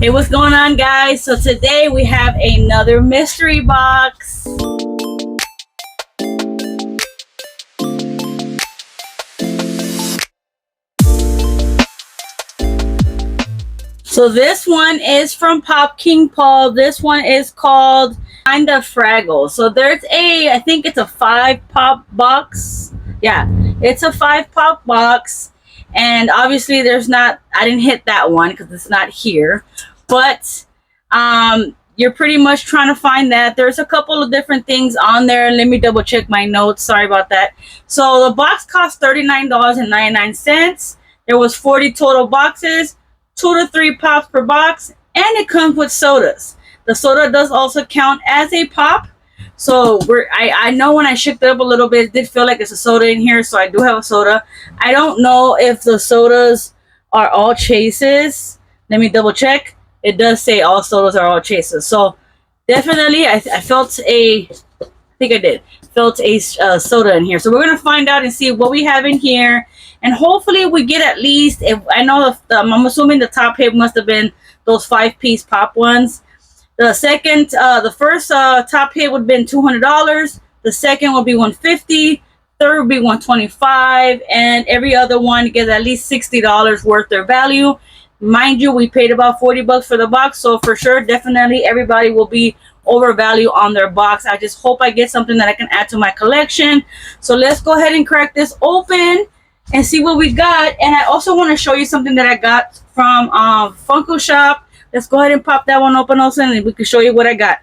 Hey, what's going on, guys? So today we have another mystery box. So this one is from PopKing Paul. This one is called Kinda Fraggle. So there's I think it's a 5-pop box. Yeah, it's a 5-pop box. And obviously there's not, I didn't hit that one because it's not here. But you're pretty much trying to find that. There's a couple of different things on there. Let me double check my notes. Sorry about that. So the box cost $39.99. There was 40 total boxes, 2 to 3 pops per box, and it comes with sodas. The soda does also count as a pop. So I know when I shook it up a little bit, it did feel like it's a soda in here. So I do have a soda. I don't know if the sodas are all chases. Let me double check. It does say all sodas are all chases. So definitely I felt I think I did felt a soda in here. So we're gonna find out and see what we have in here, and hopefully we get at least, if I know I'm assuming the top hit must have been those 5-piece pop ones. The second, the first top hit would have been $200. The second would be $150. Third would be $125, and every other one gets at least $60 worth their value. Mind you, we paid about $40 for the box, so for sure, definitely everybody will be overvalued on their box. I just hope I get something that I can add to my collection. So let's go ahead and crack this open and see what we got. And I also want to show you something that I got from Funko Shop. Let's go ahead and pop that one open also, and we can show you what I got.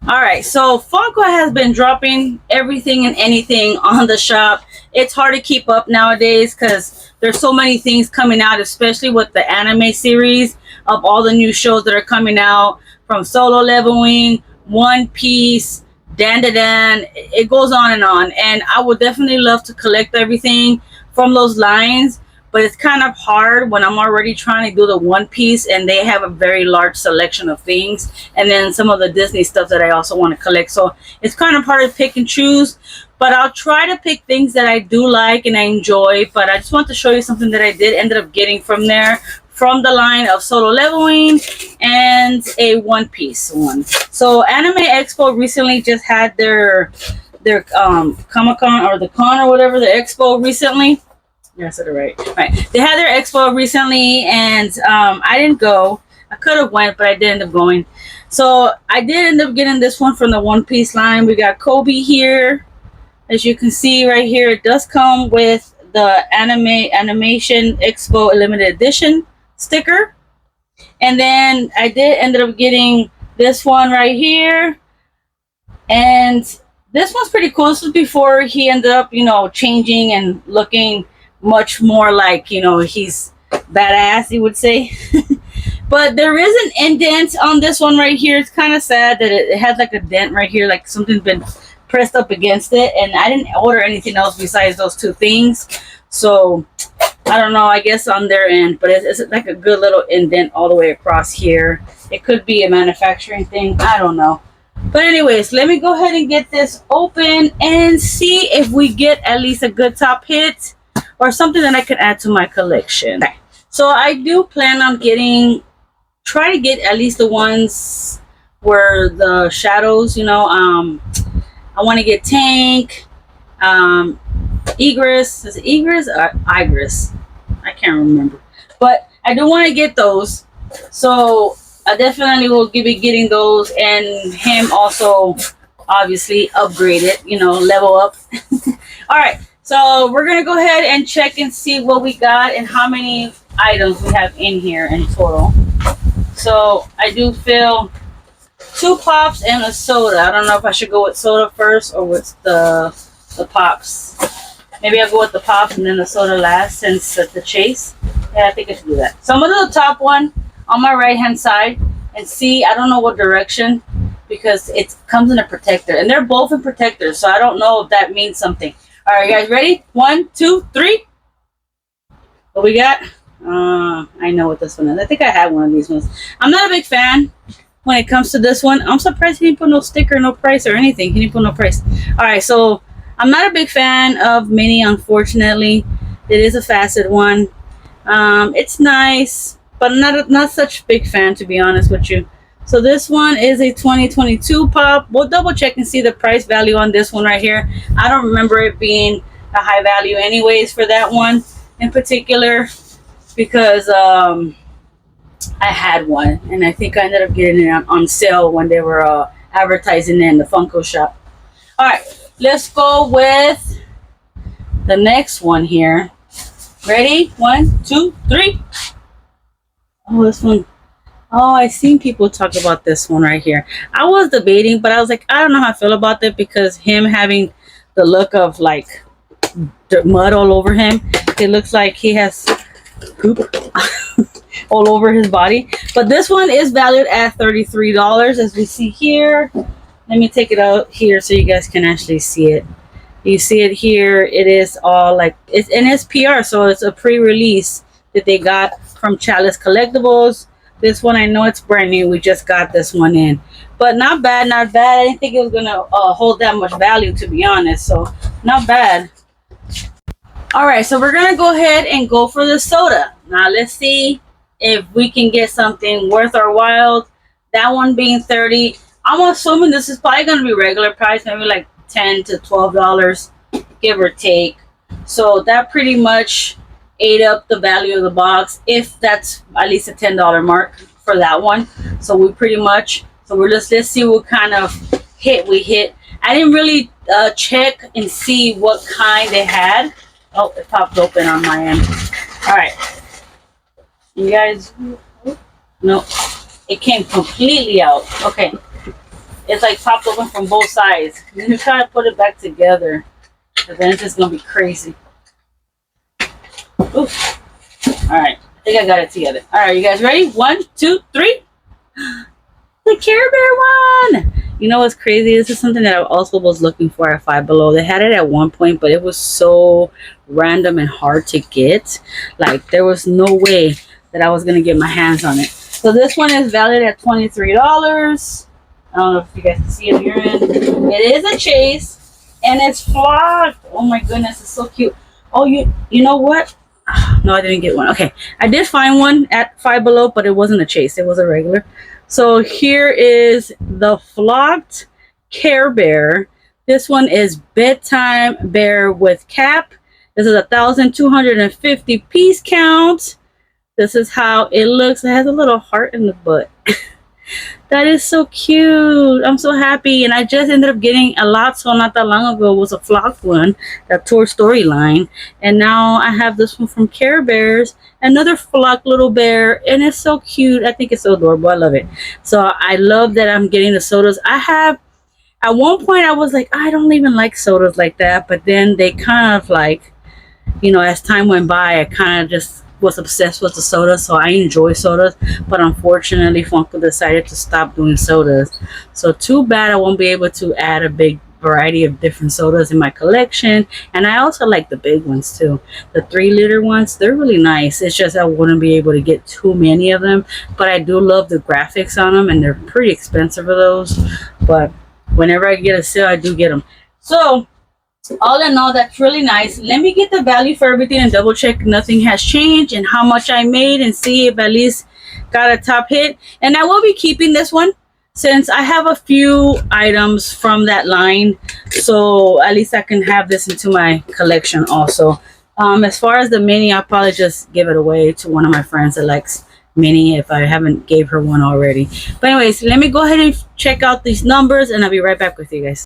Alright, so Funko has been dropping everything and anything on the shop. It's hard to keep up nowadays because there's so many things coming out, especially with the anime series of all the new shows that are coming out, from Solo Leveling, One Piece, Dan. It goes on. And I would definitely love to collect everything from those lines. But it's kind of hard when I'm already trying to do the One Piece and they have a very large selection of things. And then some of the Disney stuff that I also want to collect. So it's kind of hard to pick and choose. But I'll try to pick things that I do like and I enjoy. But I just want to show you something that I did end up getting from there. From the line of Solo Leveling and a One Piece one. So Anime Expo recently just had their Comic-Con or the con or whatever, the expo recently. Yeah, I said it right. Right. They had their expo recently, and I didn't go. I could have went, but I did end up going. So I did end up getting this one from the One Piece line. We got Kobe here. As you can see right here, it does come with the Animation Expo Limited Edition sticker. And then I did end up getting this one right here. And this one's pretty cool. This was before he ended up, changing and looking much more like, he's badass, you would say. But there is an indent on this one right here. It's kind of sad that it has like a dent right here, like something's been pressed up against it. And I didn't order anything else besides those two things. So I don't know, I guess on their end, but it's like a good little indent all the way across here. It could be a manufacturing thing. I don't know. But anyways, let me go ahead and get this open and see if we get at least a good top hit or something that I can add to my collection. Okay. So I do plan on try to get at least the ones where the shadows, I want to get Tank, Egress. Is it Egress or Igris? I can't remember. But I do want to get those. So I definitely will be getting those, and him also obviously upgrade it, level up. All right. So we're going to go ahead and check and see what we got and how many items we have in here in total. So I do feel 2 pops and a soda. I don't know if I should go with soda first or with the pops. Maybe I'll go with the pops and then the soda last, since the chase. Yeah, I think I should do that. So I'm going to do the top one on my right hand side and see. I don't know what direction, because it comes in a protector. And they're both in protectors, so I don't know if that means something. All right, guys, ready? 1, 2, 3. What we got? I know what this one is. I think I had one of these ones. I'm not a big fan when it comes to this one. I'm surprised he didn't put no sticker, no price or anything. He didn't put no price. All right, so I'm not a big fan of Mini, unfortunately. It is a facet one. It's nice. but not such big fan, to be honest with you. So this one is a 2022 pop. We'll double check and see the price value on this one right here. I don't remember it being a high value anyways for that one in particular, because I had one and I think I ended up getting it on sale when they were advertising it in the Funko Shop. All right, let's go with the next one here. Ready? 1, 2, 3. Oh, this one. Oh, I seen people talk about this one right here. I was debating, but I was like, I don't know how I feel about it, because him having the look of like mud all over him, it looks like he has poop all over his body. But this one is valued at $33, as we see here. Let me take it out here so you guys can actually see it. You see it here. It is all like, it's in its PR, so it's a pre-release that they got from Chalice Collectibles. This one, I know it's brand new. We just got this one in, but not bad, not bad. I didn't think it was gonna hold that much value, to be honest. So not bad. All right, so we're gonna go ahead and go for the soda. Now let's see if we can get something worth our while. That one being 30. I'm assuming this is probably gonna be regular price, maybe like $10 to $12, give or take. So that pretty much ate up the value of the box, if that's at least a $10 mark for that one. So we pretty much, so we're just, let's see what kind of hit we hit. I didn't really check and see what kind they had. Oh, it popped open on my end. All right, you guys, no, it came completely out. Okay, it's like popped open from both sides. Let me try to put it back together, but then it's just gonna be crazy. Oof. All right, I think I got it together. All right, you guys ready? 1, 2, 3. The Care Bear one. You know what's crazy? This is something that I also was looking for at Five Below. They had it at one point, but it was so random and hard to get. Like, there was no way that I was gonna get my hands on it. So this one is valued at $23. I don't know if you guys can see it here. It is a chase, and it's flocked. Oh my goodness, it's so cute. Oh, you know what? No, I didn't get one. Okay, I did find one at Five Below, but it wasn't a chase. It was a regular. So here is the flocked Care Bear. This one is Bedtime Bear with Cap. This is 1,250 piece count. This is how it looks. It has a little heart in the butt. That is so cute. I'm so happy. And I just ended up getting a lot, so not that long ago, was a flocked one, that Toy Story line. And now I have this one from Care Bears, another flocked little bear, and it's so cute. I think it's so adorable. I love it. So I love that I'm getting the sodas. I have, at one point I was like, I don't even like sodas like that, but then they kind of like, you know, as time went by, I kind of just was obsessed with the sodas. So I enjoy sodas, but unfortunately Funko decided to stop doing sodas. So too bad I won't be able to add a big variety of different sodas in my collection. And I also like the big ones too, the 3-liter ones. They're really nice. It's just I wouldn't be able to get too many of them, but I do love the graphics on them, and they're pretty expensive for those, but whenever I get a sale, I do get them. So all in all, that's really nice. Let me get the value for everything and double check nothing has changed and how much I made, and see if at least got a top hit. And I will be keeping this one since I have a few items from that line, so at least I can have this into my collection also. As far as the mini, I'll probably just give it away to one of my friends that likes mini if I haven't gave her one already. But anyways, let me go ahead and check out these numbers, and I'll be right back with you guys.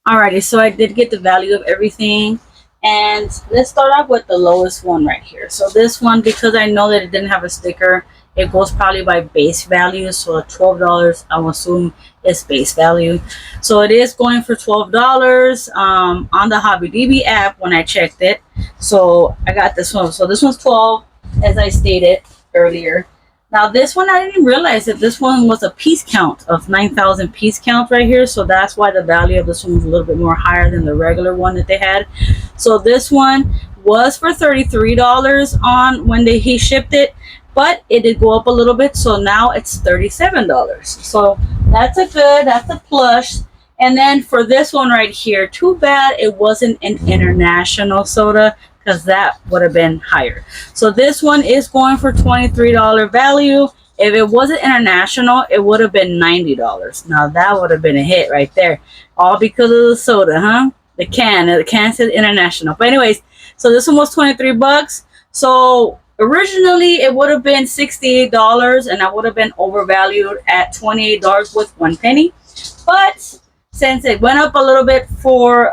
Alrighty, so I did get the value of everything, and let's start off with the lowest one right here. So this one, because I know that it didn't have a sticker, it goes probably by base value. So at $12, I will assume it's base value. So it is going for $12 on the HobbyDB app when I checked it. So I got this one. So this one's $12, as I stated earlier. Now this one, I didn't realize that this one was a piece count of 9,000 piece count right here. So that's why the value of this one was a little bit more higher than the regular one that they had. So this one was for $33 on when he shipped it, but it did go up a little bit. So now it's $37. So that's a plus. And then for this one right here, too bad it wasn't an international soda, because that would have been higher. So this one is going for $23 value. If it wasn't international, it would have been $90. Now that would have been a hit right there. All because of the soda, huh? The can says international. But anyways, so this one was 23 bucks. So originally it would have been $68 and I would have been overvalued at $28 with 1 penny. But since it went up a little bit for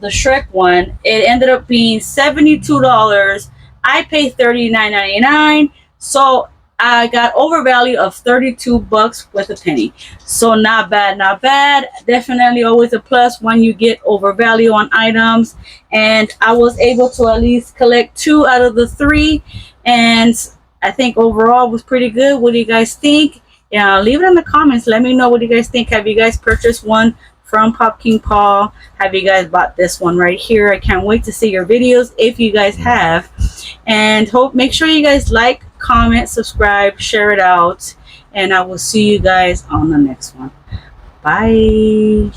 the Shrek one, it ended up being $72. I paid $39.99. So I got overvalue of 32 bucks with a penny. So not bad, not bad. Definitely always a plus when you get overvalue on items. And I was able to at least collect 2 out of the 3. And I think overall was pretty good. What do you guys think? Yeah, leave it in the comments. Let me know what you guys think. Have you guys purchased one from PopKing Paul? Have you guys bought this one right here? I can't wait to see your videos if you guys have. And make sure you guys like, comment, subscribe, share it out, and I will see you guys on the next one. Bye.